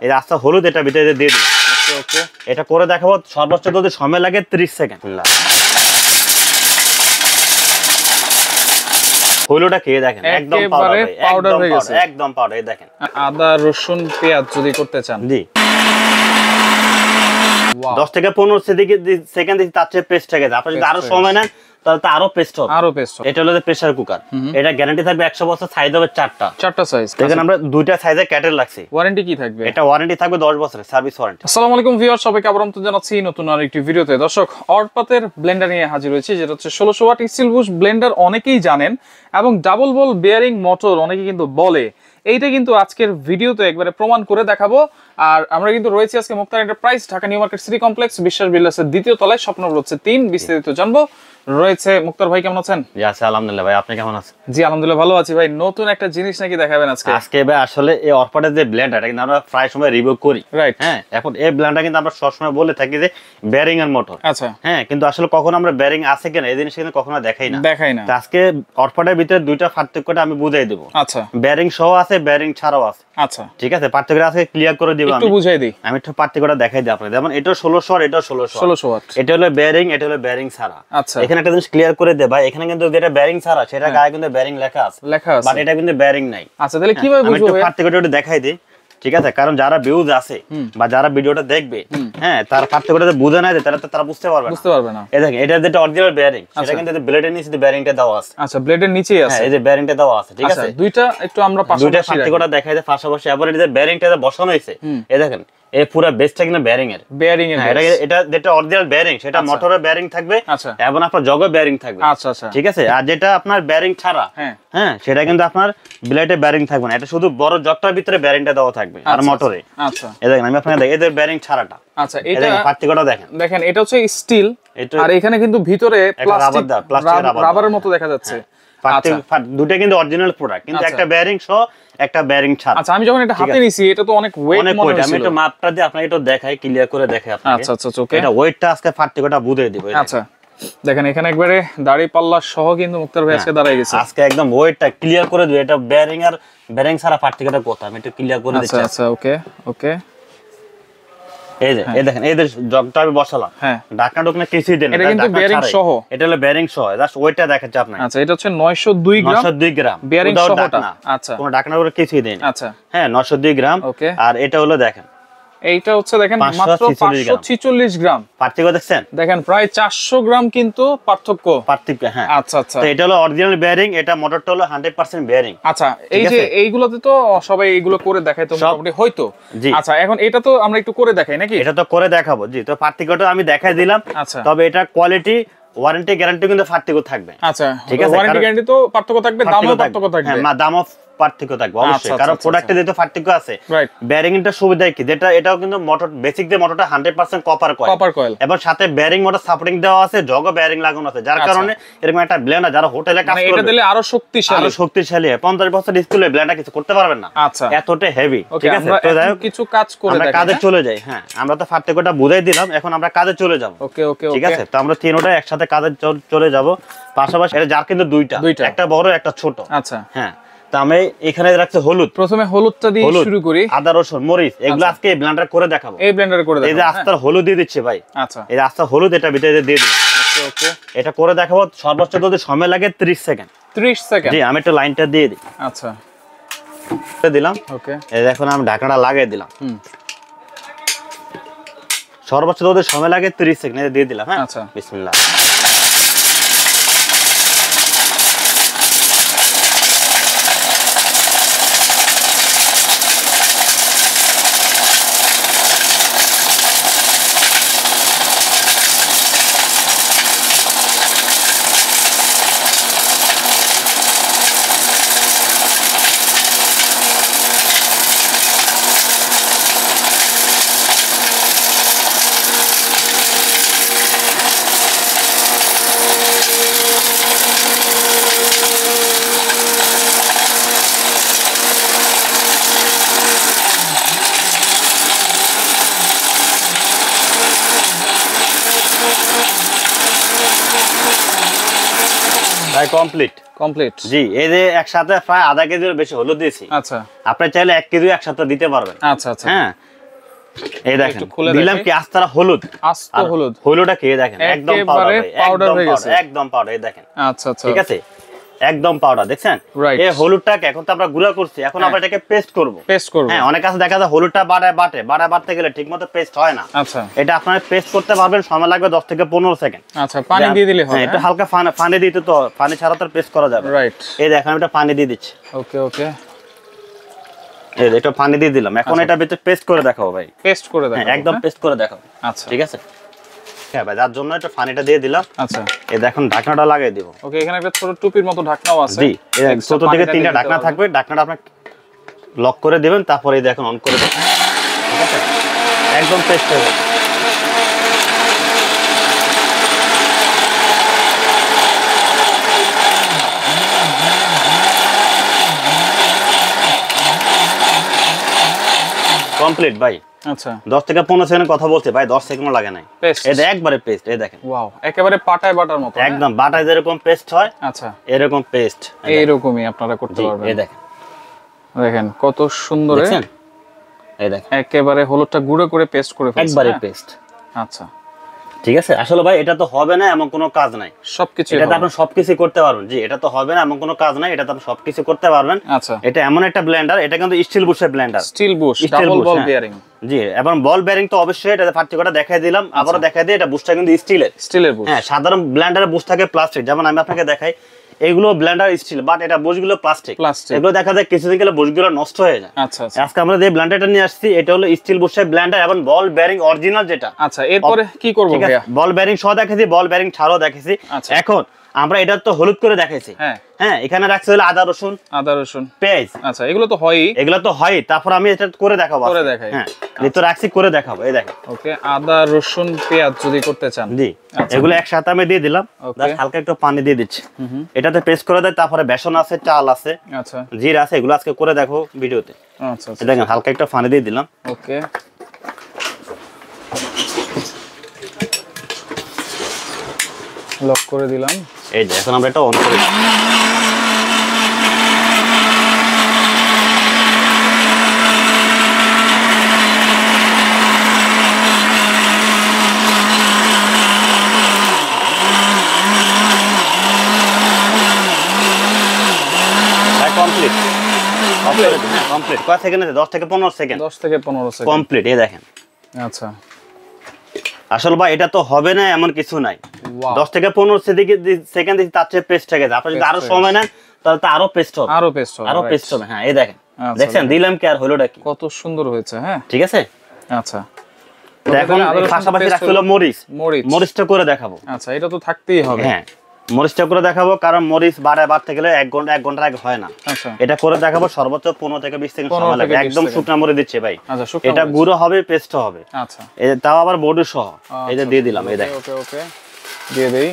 এই রাস্তা হলুদ এটা ভিতরে দিয়ে দিলাম। ওকে এটা করে দেখাবো সর্বোচ্চ যদি সময় লাগে 30 সেকেন্ড। হলুদটা খেয়ে দেখেন একদম পাউডার হয়ে গেছে, একদম পাউডার। এই দেখেন আদা রসুন পেঁয়াজ যদি করতে চান, জি 10 থেকে 15 সেকেন্ড তার চেয়ে পেস্ট হয়ে গেছে। আপনি যদি আরো সময় নেন তাহলে তো আরো পেস্ট হবে, আরো পেস্ট হবে। এটা হলো প্রেসার কুকার, এটা গ্যারান্টি থাকবে 100 বছর, সাইজ হবে চারটা সাইজ। দেখেন আমরা দুইটা সাইজে ক্যাটেল রাখছি। ওয়ারেন্টি কি থাকবে? এটা ওয়ারেন্টি থাকবে 10 বছরের সার্ভিস ওয়ারেন্টি। আসসালামু আলাইকুম ভিউয়ার, সবাইকে আমন্ত্রণ জানাচ্ছি নতুন আরেকটি ভিডিওতে। দর্শক, অর্পাতের ব্লেন্ডার নিয়ে হাজির হয়েছে, যেটা হচ্ছে 1600 ওয়াট স্টিল বুশ ব্লেন্ডার। অনেকেই জানেন, এবং ডাবল বল বেয়ারিং মোটর অনেকে কিন্তু বলে। এইটা কিন্তু আজকের ভিডিওতে একবারে প্রমাণ করে দেখাবো। আর আমরা কিন্তু রয়েছি আজকে Muktar enterprise, Dhaka new market city complex, Biswas বিল্ডার্সের দ্বিতীয় তলায়, স্বপ্নপুর হচ্ছে 3। বিস্তারিত জানবো। রয়েছে মুক্তার ভাই, কেমন আছেন? জি আছি আলহামদুলিল্লাহ। ভাই আপনি কেমন আছেন? জি আলহামদুলিল্লাহ ভালো আছি ভাই। নতুন একটা জিনিস নাকি দেখাবেন আজকে? আজকে ভাই আসলে এই অর্পাটের যে ব্লেন্ডার, এটা কিন্তু আমরা প্রায় সময় রিভিউ করি, রাইট? হ্যাঁ, এখন এই ব্লেন্ডার কিন্তু আমরা সবসময় বলে থাকি যে বেয়ারিং এর মোটর। আচ্ছা হ্যাঁ, কিন্তু আসলে কখনো আমরা বেয়ারিং আছে কিনা এই জিনিস কিন্তু কখনো দেখাই না। আজকে অর্পাটের ভিতরে দুইটা পার্থক্যটা আমি বুঝাই দেব। আচ্ছা, বেয়ারিং সহ আছে, বেয়ারিং ছাড়াও আছে। আচ্ছা ঠিক আছে, পার্থক্যটা আজকে ক্লিয়ার করে দিব। একটু বুঝাই দিই, আমি একটু পার্থক্যটা দেখাই দিই আপনাদের। যেমন এটা 1600 আর এটা 1600 ওয়াট। এটা হলো বেয়ারিং, এটা হলো বেয়ারিং ছাড়া। আচ্ছা, এখানে একটা জিনিস ক্লিয়ার করে দে ভাই, এখানে কিন্তু যেটা বেয়ারিং ছাড়া সেটা গায়ে কিন্তু বেয়ারিং লেখা আছে, বাট এটা কিন্তু বেয়ারিং নাই। আচ্ছা তাহলে কিভাবে বুঝবো? আমি একটু পার্থক্যটা একটু দেখাই দিই, ঠিক আছে? কারণ যারা ভিউজ আছে বা যারা ভিডিওটা দেখবে, হ্যাঁ, তার পার্থক্যটা বুঝে না, তারা বুঝতে পারবে না। এই দেখেন, এটা যেটা অরিজিনাল বেয়ারিং, সেটা কিন্তু ব্লেডের নিচে বেয়ারিংটা দেওয়া আছে। আচ্ছা, ব্লেডের নিচেই আছে, এই যে বেয়ারিংটা দেওয়া আছে, ঠিক আছে? দুইটা একটু আমরা দুইটা পার্থক্যটা দেখাই দেই পাশাপাশি। আবার এই যে বেয়ারিংটা বসানো হয়েছে, এই দেখেন এই পুরো বেসটা কিন্তু বেয়ারিং এর এটা যেটা অরিজিনাল বেয়ারিং সেটা মোটরের বেয়ারিং থাকবে, এবং আপনার জগের বেয়ারিং থাকবে। আচ্ছা আচ্ছা ঠিক আছে। আর যেটা আপনার বেয়ারিং ছাড়া, হ্যাঁ, সেটা কিন্তু আপনার ব্লেডে বেয়ারিং থাকবে না, এটা শুধু বড় জগটার ভিতরে বেয়ারিংটা দেওয়া থাকবে আর মোটরে। আচ্ছা এই দেখেন, আমি আপনাকে দেখাই এদের বেয়ারিং ছাড়াটা। আচ্ছা এটা পার্থক্যটা দেখেন, এটা হচ্ছে স্টিল, আর এখানে কিন্তু ভিতরে প্লাস্টিক রাবারের মতো দেখা যাচ্ছে। দুটো কিন্তু অরিজিনাল প্রোডাক্ট, কিন্তু একটা বেয়ারিং সহ একটা বেয়ারিং ছাড়া। আচ্ছা, আমি যখন এটা হাতে নিছি, এটা তো অনেক ওয়েট মনে হচ্ছে। আমি একটু মাপটা দিয়ে আপনাকে একটু দেখাই, ক্লিয়ার করে দেখাই আপনাকে। আচ্ছা আচ্ছা ওকে, এটা ওয়েটটা আজকে পার্থক্যটা বুঝিয়ে দিব। আচ্ছা দেখেন, এখানে একবারে দাড়ি পাল্লা সহ কিন্তু মুক্তার ভাই আজকে দাঁড়ায় গেছে। আজকে একদম ওয়েটটা ক্লিয়ার করে দিব, এটা বেয়ারিং আর বেয়ারিং ছাড়া পার্থক্যটা কোথায় আমি একটু ক্লিয়ার করে দিচ্ছি। আচ্ছা আচ্ছা ওকে ওকে। এই যে এই দেখেন, এই যে জগটা আমি বসালাম, হ্যাঁ, ঢাকনা ঢোকনা কিছুই দেন না, এটা কিন্তু বেয়ারিং সহ। এটা হলো বেয়ারিং সহ, জাস্ট ওয়েটটা দেখাচ্ছি আপনাকে। আচ্ছা, এটা হচ্ছে 902 গ্রাম, 902 গ্রাম বেয়ারিং সহটা। আচ্ছা, কোনো ঢাকনা করে কিছুই দেন। আচ্ছা হ্যাঁ, 902 গ্রাম। ওকে, আর এটা হলো দেখেন, এইটা হচ্ছে দেখেন মাত্র 546 গ্রাম। পার্থক্য দেখছেন? দেখেন প্রায় 400 গ্রাম কিন্তু পার্থক্য। হ্যাঁ আচ্ছা আচ্ছা, তো এটা হলো অরিজিনাল বেয়ারিং, এটা মোটরটা হলো 100% বেয়ারিং। আচ্ছা, এই যে এইগুলোতে তো সবাই এইগুলো করে দেখায় তো মোটামুটি হয়তো। আচ্ছা, এখন এটা তো আমরা একটু করে দেখাই নাকি? এটা তো করে দেখাবো, জি। তো পার্থক্যটা আমি দেখাই দিলাম। আচ্ছা, তবে এটা কোয়ালিটি ওয়ারেন্টি গ্যারান্টি কিন্তু পার্থক্য থাকবে। আচ্ছা ঠিক আছে, ওয়ারেন্টি গ্যারান্টি তো পার্থক্য থাকবে, দামও পার্থক্য থাকবে। হ্যাঁ, দামও পার্থক্য থাকবে অবশ্যই, কারণ প্রোডাক্টে যেহেতু পার্থক্য আছে। বেয়ারিং এর সুবিধা কি, যেটা এটাও কিন্তু মোটর বেসিক যে মোটরটা 100% কপার কয়েল, এবং সাথে বেয়ারিং মোটর সাপোর্টিং দেওয়া আছে, জগ বেয়ারিং লাগানো আছে, যার কারণে এরকম একটা ব্লেন্ডার যারা হোটেলে কাজ করে, এটা দিলে আরো শক্তিশালী 50 বছর ডিসপ্লে ব্লেন্ডার কিছু করতে পারবেন না। আচ্ছা, এতটা হেভি। ঠিক আছে, তো যাই হোক, কিছু কাজ করে আমরা কাজে চলে যাই। হ্যাঁ, আমরা তো পার্থক্যটা বুঝাই দিলাম, এখন আমরা কাজে চলে যাব। ওকে ওকে ঠিক আছে, তো আমরা তিনটা একসাথে কাজে চলে যাব। পাশাপাশি এটা যার কিন্তু দুইটা, একটা বড় একটা ছোট। আচ্ছা হ্যাঁ, তো আমি এখানে রাখছি হলুদ। প্রথমে হলুদটা দিয়ে শুরু করি, আদা রসুন মরিচ এগুলো আজকে এই ব্লেন্ডার করে দেখাবো। এই ব্লেন্ডারে করে দেখাবো। এই যে আস্তার হলুদ দিয়ে দিচ্ছি ভাই। আচ্ছা, এই আস্তা হলুদ এটা ভিতরে দিয়ে দিলাম। ওকে ওকে, এটা করে দেখাবো সর্বোচ্চ যদি সময় লাগে 30 সেকেন্ড। 30 সেকেন্ড, জি। আমি একটু লাইনটা দিয়ে দিই। আচ্ছা দিলাম। ওকে, এই দেখুন আমি ঢাকনাটা লাগিয়ে দিলাম। সর্বোচ্চ যদি সময় লাগে 30 সেকেন্ড দিয়ে দিলাম। হ্যাঁ, আচ্ছা, বিসমিল্লাহ। ভাই কমপ্লিট জি। এই যে একসাথে প্রায় আধা কেজির বেশি হলুদ দিয়েছি। আচ্ছা, আপনি চাইলে 1 কেজি একসাথে দিতে পারবেন। আচ্ছা আচ্ছা হ্যাঁ, এই দেখেন দিলাম কি আস্তারা হলুদ, আস্ত হলুদ, হলুদটা কি দেখেন একদম পাউডার হয়ে গেছে, একদম পাউডার। এই দেখেন আচ্ছা আচ্ছা ঠিক আছে, একদম পাউডার দেখছেন। এই হলুদটাকে এখন তো আমরা গুঁড়া করছি, এখন আমরা এটাকে পেস্ট করব। হ্যাঁ, অনেক কাছে দেখা যায় হলুদটা বাটতে গেলে ঠিকমতো পেস্ট হয় না। আচ্ছা, এটা আপনারা পেস্ট করতে পারবেন, সময় লাগবে 10 থেকে 15 সেকেন্ড। আচ্ছা, পানি দিয়ে দিলে হবে। হ্যাঁ, একটু হালকা পানি দিতে, তো পানি ছাড়া তো পেস্ট করা যাবে। রাইট, এই দেখেন আমি এটা পানি দিয়ে দিচ্ছি। ওকে ওকে, এই এটা পানি দিয়ে দিলাম। এখন এটা ভিতরে পেস্ট করে দেখাবো ভাই, পেস্ট করে দেখাবো, একদম পেস্ট করে দেখাবো। আচ্ছা ঠিক আছে, হ্যাঁ ভাই, যার জন্য এটা পানিটা দিয়ে দিলাম। আচ্ছা, এই দেখুন ঢাকনাটা লাগিয়ে দিব। ওকে, এখানে একটা ছোট টুপির মতো ঢাকনাও আছে। জি, এই ছোট থেকে 3টা ঢাকনা থাকবে, ঢাকনাটা আপনি লক করে দিবেন, তারপরে এই দেখুন অন করে দেবেন। ঠিক আছে, একদম পেস্ট হবে। কমপ্লিট ভাই। আচ্ছা, 10 থেকে 15 সেকেন্ড কথা বলছে ভাই, 10 সেকেন্ড লাগে নাই। এটা একবারে পেস্ট, এই দেখেন। ওয়াও, একেবারে পাটায় বাটার মতো, একদম বাটায় যেরকম পেস্ট হয়, আচ্ছা এরকম পেস্ট এইরকমই আপনারা করতে পারবেন। এই দেখেন, দেখেন কত সুন্দর। এই দেখেন একেবারে হলুদটা গুঁড়ো করে পেস্ট করে ফেলছেন, একবারে পেস্ট। আচ্ছা, ঠিক আছে। আসলে ভাই এটা তো হবে না এমন কোনো কাজ নাই, সবকিছু এটা আপনি সবকিছু করতে পারবেন। জি, এটা তো হবে না এমন কোনো কাজ নাই, এটা তো আপনি সবকিছু করতে পারবেন। আচ্ছা, এটা এমন একটা ব্লেন্ডার, এটা কিন্তু স্টিল বুশের blender, steel bush double ball bearing. জি, এবং বল বেয়ারিং তো অবশ্যই, এটা পার্টিকুলারটা দেখাই দিলাম, আবারও দেখাই দিই, এটা বুশটা কিন্তু স্টিলের বুশ। হ্যাঁ, সাধারণ ব্লেন্ডারের বুশ থাকে প্লাস্টিক, যেমন আমি আপনাকে দেখাই, এগুলো ব্লেন্ডার স্টিল, বাট এটা বুশগুলো প্লাস্টিক। এগুলো দেখা যায় কিছুদিন গেলে বুশগুলো নষ্ট হয়ে যায়। আচ্ছা, আজকে আমরা যে ব্লেন্ডারটা নিয়ে আসছি, এটা হলো স্টিল বুশের ব্লেন্ডার এবং বল বেয়ারিং অরিজিনাল যেটা। আচ্ছা, এরপরে কি করব ভাইয়া? বল বেয়ারিং সহ দেখেছি, বল বেয়ারিং ছাড়াও দেখেছি। এখন আমরা এটা তো হলুদ করে দেখাইছি। হ্যাঁ, এখানে রাখছে হলো আদা রসুন পেঁয়াজ। আচ্ছা, এগুলো তো হয়ই, এগুলো তো হয়। তারপর আমি এটা করে দেখাবো, হ্যাঁ তো রাখছি, করে দেখাবো। এই দেখেন, ওকে, আদা রসুন পেঁয়াজ যদি করতে চান, জি, এগুলো একসাথে আমি দিয়ে দিলাম। হালকা একটু পানি দিয়ে দিচ্ছি, এটাতে পেস্ট করে দেয়। তারপরে বেসন আছে, চাল আছে, আচ্ছা, জিরা আছে, এগুলো আজকে করে দেখো ভিডিওতে। আচ্ছা, দেখেন হালকা একটু পানি দিয়ে দিলাম। ওকে, লক করে দিলাম। এই যে এখন আমরা এটা অন করে কমপ্লিট। কয় সেকেন্ড আছে? 10 থেকে 15 সেকেন্ড। 10 থেকে 15 সেকেন্ড কমপ্লিট। এই দেখেন। আচ্ছা, আসলে ভাই এটা তো হবে না এমন কিছু নাই। 10 থেকে 15 সেকেন্ড দিছি, তার চেয়ে পেস্ট হয়ে গেছে। আপনি যদি আরো সময় নেন তাহলে তো আরো পেস্ট হবে, আরো পেস্ট হবে। হ্যাঁ, এই দেখেন, দেখছেন দিলাম কি আর হলোটা কি, কত সুন্দর হয়েছে। হ্যাঁ, ঠিক আছে। আচ্ছা, এখন পাশাপাশি রাখতে হলো মরিচটা করে দেখাবো। আচ্ছা, এটা তো থাকতেই হবে। হ্যাঁ, মরিচটা করে দেখাবো, কারণ মরিচ বাড়তে গেলে 1 ঘন্টা আগে হয় না। আচ্ছা, এটা করে দেখাবো, সর্বোচ্চ 15 থেকে 20 সেকেন্ড সময় লাগবে। একদম শুকনা মরিচ দিচ্ছে ভাই। আচ্ছা, এটা গুঁড়ো হবে, পেস্ট হবে। আচ্ছা, তাও আবার বডি সহ। এই যে দিয়ে দিলাম, এই দেখেন। ওকে ওকে, দিয়ে দেই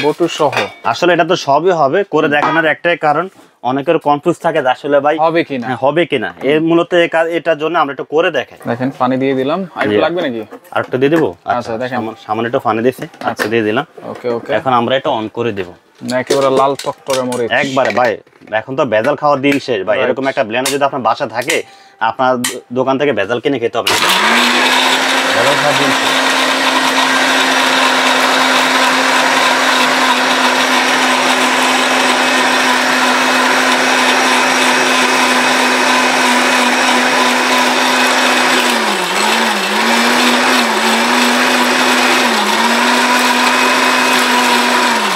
বটু সহ। আসলে এটা তো সবই হবে, করে দেখানোর একটাই কারণ, অনেকের কনফিউজ থাকে যে আসলে ভাই হবে কিনা। এর মূলত এটার জন্য আমরা একটু করে দেখাই। দেখেন, পানি দিয়ে দিলাম। আর একটু লাগবে নাকি? আর একটু দিয়ে দেবো। আচ্ছা, দেখেন সামান্য একটু পানি দিয়েছি, আচ্ছা দিয়ে দিলাম। ওকে ওকে, এখন আমরা এটা অন করে দেব। না, একেবারে লাল টকটকে মরিচ একবারে। ভাই এখন তো ভেজাল খাওয়ার দিন শেষ ভাই। এরকম একটা ব্লেন্ডার যদি আপনার বাসা থাকে, আপনার দোকান থেকে ভেজাল কিনে খেতে হবে না। ভেজাল খাওয়ার দিন শেষ।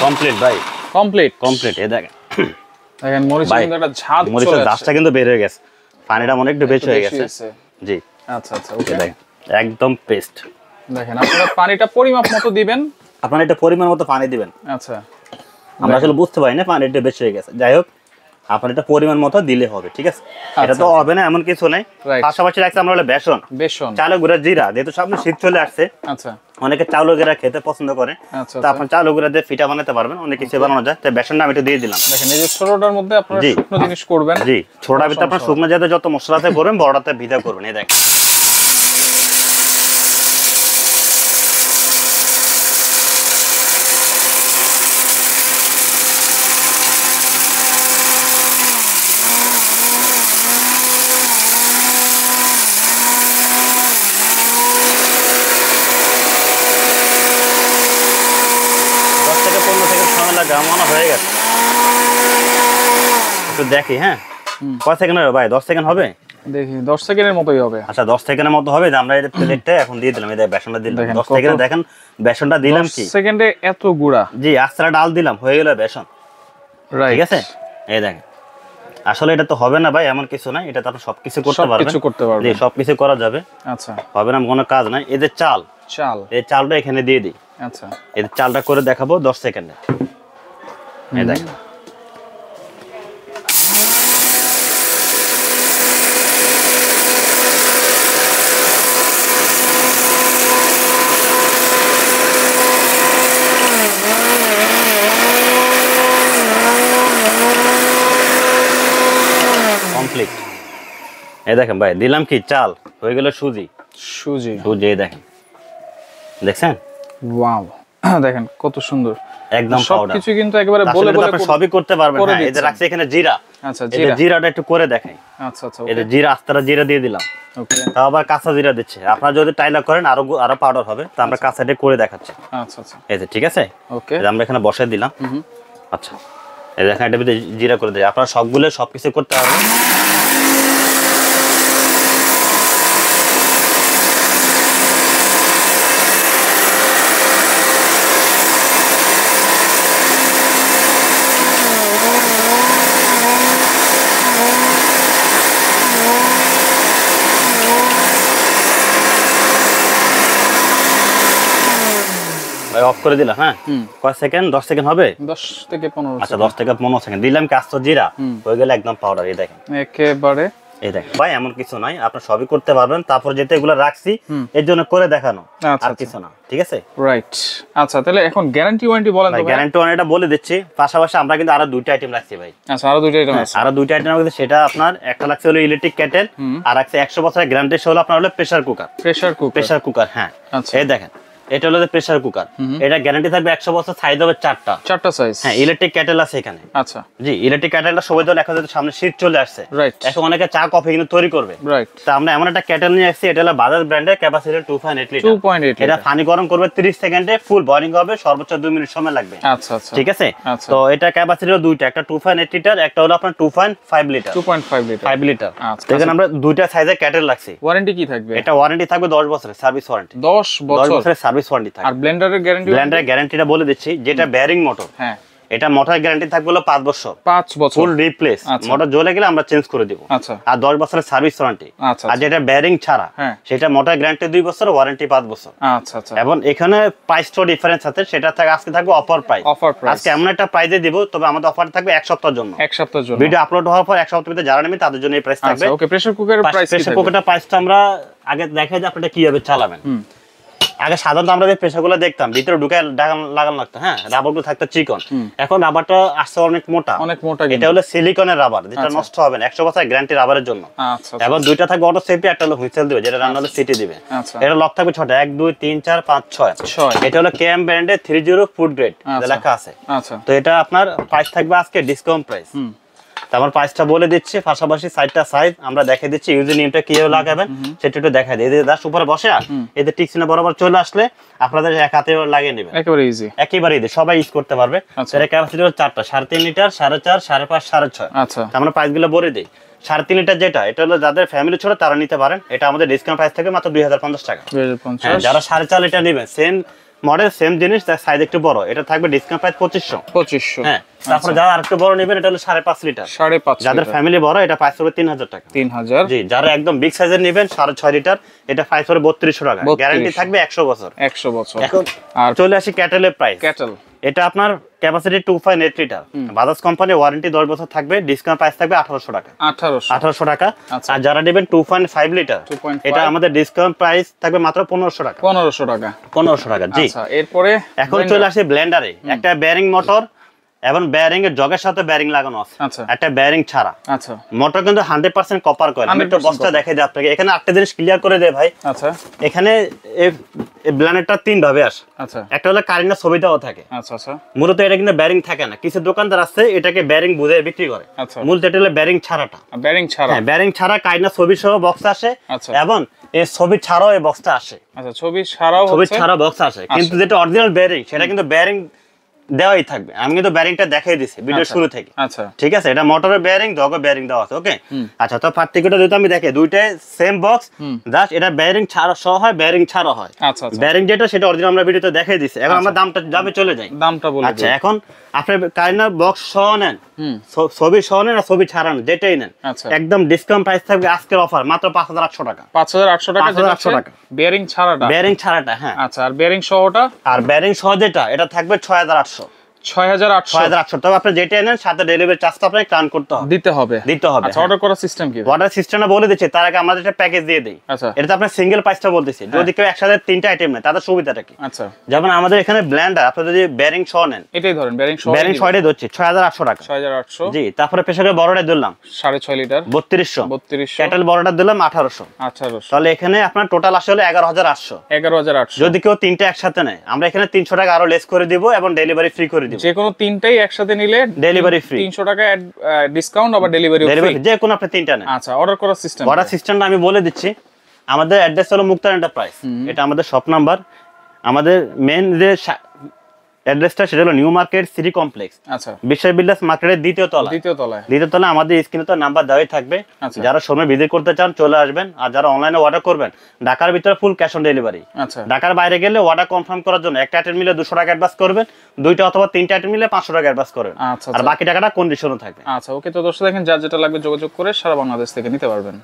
কমপ্লিট ভাই, কমপ্লিট। এই দেখেন, মরিচের কিন্তু একটা ঝাঁজ চলে আসছে। মরিচের ঝাঁজটা কিন্তু বের হয়ে গেছে, পানিটা মনে একটু বেশি হয়ে গেছে। জি, আচ্ছা আচ্ছা, ওকে, দেখেন একদম পেস্ট। দেখেন, আপনারা পানিটা পরিমাপ মতো দিবেন। আপনারা এটা পরিমাণ মতো পানি দিবেন। আচ্ছা, আমরা আসলে বুঝতে পারি না, পানিটা বেশি হয়ে গেছে। যাই হোক, আপনার এটা পরিমাণ মতো দিলে হবে, ঠিক আছে। এটা তো হবে না এমন কিছু নাই। পাশাপাশি রাখছি আমরা হলো বেসন, চালের গুঁড়া, জিরা। যেহেতু সামনে শীত চলে আসছে, আচ্ছা, অনেকে চাউলের গুঁড়া খেতে পছন্দ করে, তো আপনি চাউলের গুঁড়া দিয়ে পিঠা বানাতে পারবেন, অনেক কিছু বানানো যায়। তাই বেসনটা আমি একটু দিয়ে দিলাম। দেখেন, এই যে ছোটটার মধ্যে আপনারা শুকনো জিনিস করবেন। জি, ছোটটার ভিতরে আপনার শুকনো জাতীয় যত মশলা আছে করবেন, বড়টাতে ভিজা করবেন। এই দেখেন, মনে হয়ে গেছে, একটু দেখি। হ্যাঁ, কয় সেকেন্ড হবে ভাই? 10 সেকেন্ড হবে? দেখি 10 সেকেন্ডের মতোই হবে। আচ্ছা 10 সেকেন্ডের মতো হবে। আমরা এই প্লেটটা এখন দিয়ে দিলাম, এই বেসনটা দিলাম। 10 সেকেন্ড দেখেন বেসনটা দিলাম কি 10 সেকেন্ডে এত গুড়া। জি, আস্তারা ডাল দিলাম, হয়ে গেল বেসন। ঠিক আছে, এই দেখেন। আসলে এটা তো হবে না ভাই, এমন কিছু নাই, এটা তো আপনি সবকিছু করতে পারবেন। জি, সবকিছু করা যাবে। আচ্ছা, হবে না কোনো কাজ নাই। এই যে চাল, এই চালটা এখানে দিয়ে দিই। আচ্ছা, এই চালটা করে দেখাবো 10 সেকেন্ডে। এই দেখেন, কমপ্লিট। এই দেখেন ভাই, দিলাম কি চাল, হয়ে গেল সুজি। এই দেখেন, দেখছেন? ওয়াও, দেখেন কত সুন্দর, একদম সবকিছু কিন্তু একেবারে বলে আপনি সবই করতে পারবেন। হ্যাঁ, এই যে রাখছি এখানে জিরা। আচ্ছা, জিরাটা একটু করে দেখাই। আচ্ছা, এই যে জিরা, আস্তারা জিরা দিয়ে দিলাম। ওকে, তাও আবার কাঁচা জিরা দিচ্ছে। আপনারা যদি টাইলা করেন আরো পাউডার হবে, তো আমরা কাঁচাটা করে দেখাচ্ছি। আচ্ছা, এই যে ঠিক আছে। ওকে, আমরা এখানে বসাই দিলাম। আচ্ছা, এই দেখেন, এটা ভিতরে জিরা করে দিই। আপনারা সবগুলো সবকিছু করতে পারবেন। অফ করে দিলাম। হ্যাঁ, কয় সেকেন্ড? 10 সেকেন্ড হবে? 10 থেকে 15। আচ্ছা, 10 থেকে 15 সেকেন্ড দিলাম। কাস্ত জিরা হয়ে গেল একদম পাউডার। এই দেখেন, একেবারে এই দেখেন ভাই, এমন কিছু নাই, আপনি সবই করতে পারবেন। তারপর যেটা এগুলো রাখছি এর জন্য করে দেখানো, আর কিছু না। ঠিক আছে, রাইট। আচ্ছা, তাহলে এখন গ্যারান্টি ওয়ারেন্টি বলেন তো। গ্যারান্টি ওয়ারেন্টি বলে দিচ্ছি। পাশাপাশি আমরা কিন্তু আরো দুইটা আইটেম রাখছি ভাই। আচ্ছা, আরো দুইটা আইটেম আছে। আরো দুইটা আইটেম আছে। সেটা আপনার একটা লাগছে হলো ইলেকট্রিক কেটেল, আর আছে 100 বছরের গ্যারান্টি হলো আপনার হলো প্রেসার কুকার। হ্যাঁ, এই দেখেন, এটা হলো প্রেসার কুকার। এটা গ্যারান্টি থাকবে 100 বছর। সাইজ হবে 4টা সাইজ। হ্যাঁ, ইলেকট্রিক কেটেল আছে এখানে। আচ্ছা, জি, ইলেকট্রিক কেটেলটা সবাই তো এখন সামনে শীত চলে আসছে। রাইট, এখন অনেকে চা কফি কিন্তু তৈরি করবে। রাইট, তো আমরা এমন একটা কেটেল নিয়ে আসছি, এটা হলো বাজাজ ব্র্যান্ডের, ক্যাপাসিটি 2.8 লিটার। 2.8 এটা পানি গরম করবে 30 সেকেন্ডে, ফুল বয়লিং হবে, সর্বোচ্চ 2 মিনিট সময় লাগবে। আচ্ছা, আচ্ছা, ঠিক আছে। তো এটা ক্যাপাসিটি হলো দুইটা, একটা 2.8 লিটার, একটা হলো আপনার 2.5 লিটার। 2.5 লিটার। আচ্ছা, দেখেন আমরা দুইটা সাইজের কেটেল রাখছি। ওয়ারেন্টি কি থাকবে? এটা ওয়ারেন্টি থাকবে 10 বছরের সার্ভিস ওয়ারেন্টি। 10 বছরের সার্ভিস ওয়ারেন্টি থাকবে। আর ব্লেন্ডারের গ্যারান্টিটা বলে দিচ্ছি। যেটা বেয়ারিং মোটর, হ্যাঁ, এটা মোটর গ্যারান্টি থাকবে হলো 5 বছর। 5 বছর ফুল রিপ্লেস। মোটর জ্বলে গেলে আমরা চেঞ্জ করে দেব। আচ্ছা, আর 10 বছরের সার্ভিস ওয়ারেন্টি। আর যেটা বেয়ারিং ছাড়া, সেটা মোটর গ্যারান্টি 2 বছর, ওয়ারেন্টি 5 বছর। আচ্ছা, আচ্ছা। এবং এখানে প্রাইস তো ডিফারেন্স আছে, সেটা থাকে আজকে থাকবে অফার প্রাইস। আজকে এমন একটা প্রাইসে দিব, তবে আমাদের অফার থাকবে 1 সপ্তাহের জন্য। 1 সপ্তাহের জন্য ভিডিও আপলোড হওয়ার পর 1 সপ্তাহের ভিতরে যারা নেবে তাদের জন্য এই প্রাইস থাকবে। ওকে, প্রেসার কুকারের প্রাইস কি থাকবে? প্রেসার কুকারটা প্রাইসটা আমরা আগে দেখাই যে আপনারা কিভাবে চালাবেন। আগে সাধারণত আমরা যে প্রেসারগুলো দেখতাম ভিতরে ঢুকে লাগানো লাগতো। হ্যাঁ, রাবারগুলো থাকতো চিকন। এখন রাবারটা আসছে অনেক মোটা। এটা হলো সিলিকনের রাবার, যেটা নষ্ট হবে না। 100 বছর গ্যারান্টি রাবারের জন্য। এবং দুইটা থাকবে অটো সেফটি, একটা হলো হুইসেল দিবে, যেটা রান্না হলে সিটি দিবে। এটা লক থাকবে 6টা, 1 2 3 4 5 6। এটা হলো কেএম ব্র্যান্ডের 30 ফুড গ্রেড লেখা আছে। তো এটা আপনার প্রাইস থাকবে আজকে ডিসকাউন্ট প্রাইস। আমার প্রাইসটা বলে দিচ্ছি, পাশাপাশি সাইডটা সাইজ আমরা দেখিয়ে দিচ্ছি। ইউজার নেমটা কিভাবে লাগাবেন সেটা একটু দেখাই দিই। এই জাস্ট উপরে বসে এদের টিকসিনা বরাবর চলে আসলে আপনাদের এক হাতে লাগিয়ে নেবেন, একেবারে ইজি, সবাই ইউজ করতে পারবে। এর ক্যাপাসিটি হলো 4টা, 3.5 লিটার, 4.5, 5.5, 6.5। আচ্ছা, আমরা প্রাইসগুলো বলে দিই। 3.5 লিটার যেটা, এটা হলো যাদের ফ্যামিলি ছোট তারা নিতে পারেন। এটা আমাদের ডিসকাউন্ট প্রাইস থাকে মাত্র 2050 টাকা। যারা 4.5 লিটার নেবেন, সেম মডেল সেম জিনিস, তার সাইজ একটু বড়, এটা থাকবে ডিসকাউন্ট প্রাইস 2500। হ্যাঁ, তারপর যারা আরেকটু বড় নেবেন, এটা হলো 5.5 লিটার। যাদের ফ্যামিলি বড়, এটা প্রাইস হবে 3000 টাকা। 3000। জি, যারা একদম বিগ সাইজের নেবেন 6.5 লিটার, এটা প্রাইস হবে 3200 টাকা। গ্যারান্টি থাকবে 100 বছর। এখন আর চলে আসি ক্যাটেলের প্রাইস। এটা আপনার capacity 2.8 litre, Bajaj company, warranty 10 বছর থাকবে, ডিসকাউন্ট প্রাইস থাকবে 1800 টাকা। 1800 টাকা। আর যারা নেবেন 2.5 লিটার, এটা আমাদের ডিসকাউন্ট প্রাইস থাকবে মাত্র 1500 টাকা। 1500 টাকা। জি, এরপরে এখন চলে আসে ব্লেন্ডারে। একটা বেয়ারিং মোটর এবং বেয়ারিং এর জগের সাথে বেয়ারিং লাগানো আছে, একটা বেয়ারিং ছাড়া। আচ্ছা, মোটর কিন্তু 100% কপার কয়েল। আমি একটু বস্তা দেখাই দিই আপনাকে। এখানে আরেকটা জিনিস ক্লিয়ার করে দেয় ভাই। আচ্ছা, এখানে এই ব্লেন্ডারটা 3 ভাবে আসে। আচ্ছা, একটা হলো কারেন্টের সুবিধাও থাকে। আচ্ছা, আচ্ছা, মূলত এটা কিন্তু বেয়ারিং থাকে না। কিছু দোকানদার আছে এটাকে বেয়ারিং বুঝে বিক্রি করে। আচ্ছা, মূলত এটা হলো বেয়ারিং ছাড়াটা। হ্যাঁ, বেয়ারিং ছাড়া কারেন্টের ছবি সহ বক্স আসে। আচ্ছা, এবং এই ছবি ছাড়াও এই বক্সটা আসে। আচ্ছা, ছবি ছাড়াও বক্স আসে। কিন্তু যেটা অরিজিনাল বেয়ারিং, সেটা কিন্তু বেয়ারিং দেওয়াই থাকবে। আমি কিন্তু বেয়ারিংটা দেখাই দিছি ভিডিও শুরু থেকে। আচ্ছা ঠিক আছে, এটা মোটরের বেয়ারিং, দগো বেয়ারিং দেওয়া আছে। ওকে, আচ্ছা তো পার্থক্যটা যদি আমি দেখে দুইটাই সেম বক্স, জাস্ট এটা বেয়ারিং ছাড়া সহ হয়, বেয়ারিং ছাড়া হয়। আচ্ছা বেয়ারিং যেটা সেটা অরিজিনাল আমরা ভিডিওতে দেখাই দিছি। এখন আমরা দামটা যাবে চলে যাই, দামটা বলে আচ্ছা এখন আপনি কারেন্টার বক্স সহ নেন, ছবি সহ নেন আর ছবি ছাড়া নেন, যেটাই নেন একদম ডিসকাউন্ট প্রাইস থাকবে আজকের অফার মাত্র 5800 টাকা। 5800 টাকা, 5800 টাকা বেয়ারিং ছাড়াটা, বেয়ারিং ছাড়াটা। হ্যাঁ আচ্ছা, আর বেয়ারিং সহটা? আর বেয়ারিং সহ যেটা এটা থাকবে 6800। 6800। তবে আপনি যেটাই নেন সাথে ডেলিভারি চার্জটা আপনাকে টার্ন করতে হবে, দিতে হবে। আচ্ছা অর্ডার করার সিস্টেম কি? অর্ডার সিস্টেমটা বলে দিচ্ছি, তার আগে আমাদের একটা প্যাকেজ দিয়ে দেই। আচ্ছা, এটা আপনি সিঙ্গেল প্রাইসটা বলতেছি। যদি কেউ একসাথে 3টা আইটেম নেয় তাদের সুবিধাটা কি? আচ্ছা, যেমন আমাদের এখানে ব্লেন্ডার আপনি যদি বেয়ারিং সহ নেন, এটাই ধরেন বেয়ারিং সহটাই দিচ্ছি 6800 টাকা। 6800। জি, তারপরে প্রেসারের বড়টা দিলাম 6.5 লিটার 3200। ক্যাটেল বড়টা দিলাম 1800। তাহলে এখানে আপনার টোটাল আসে হলো 11800। 11800 যদি কেউ 3টা একসাথে নেয় আমরা এখানে 300 টাকা আরো লেস করে দিব এবং ডেলিভারি ফ্রি করে দিব। যে কোনো 3টাই একসাথে নিলে ডেলিভারি ফ্রি, 300 টাকা ডিসকাউন্ট, আবার ডেলিভারি ফ্রি, যে কোনো আপনি 3টা নেন। আচ্ছা, অর্ডার করার সিস্টেম? অর্ডার সিস্টেমটা আমি বলে দিচ্ছি। আমাদের অ্যাড্রেস হলো মুক্তার এন্টারপ্রাইজ, এটা আমাদের শপ নাম্বার। আমাদের মেন যে অ্যাড্রেসটা সেটা হলো নিউ মার্কেট সিটি কমপ্লেক্স। আচ্ছা, বিশ্বাস বিল্ডার্স মার্কেটের দ্বিতীয় তলায় আমাদের স্ক্রিনে তো নাম্বার দেওয়াই থাকবে। যারা শোরুমে ভিজিট করতে চান চলে আসবেন, আর যারা অনলাইনে অর্ডার করবেন ঢাকার ভিতরে ফুল ক্যাশ অন ডেলিভারি। আচ্ছা, ঢাকার বাইরে গেলে অর্ডার কনফার্ম করার জন্য একটা আইটেম মিলে 200 টাকা অ্যাডভান্স করবেন, 2টা অথবা 3টা আইটেম মিলে 500 টাকা অ্যাডভান্স করবেন, আর বাকি টাকাটা কন্ডিশনও থাকবে। আচ্ছা, ওকে, তো দর্শক দেখেন যার যেটা লাগবে যোগাযোগ করে সারা বাংলাদেশ থেকে নিতে পারবেন।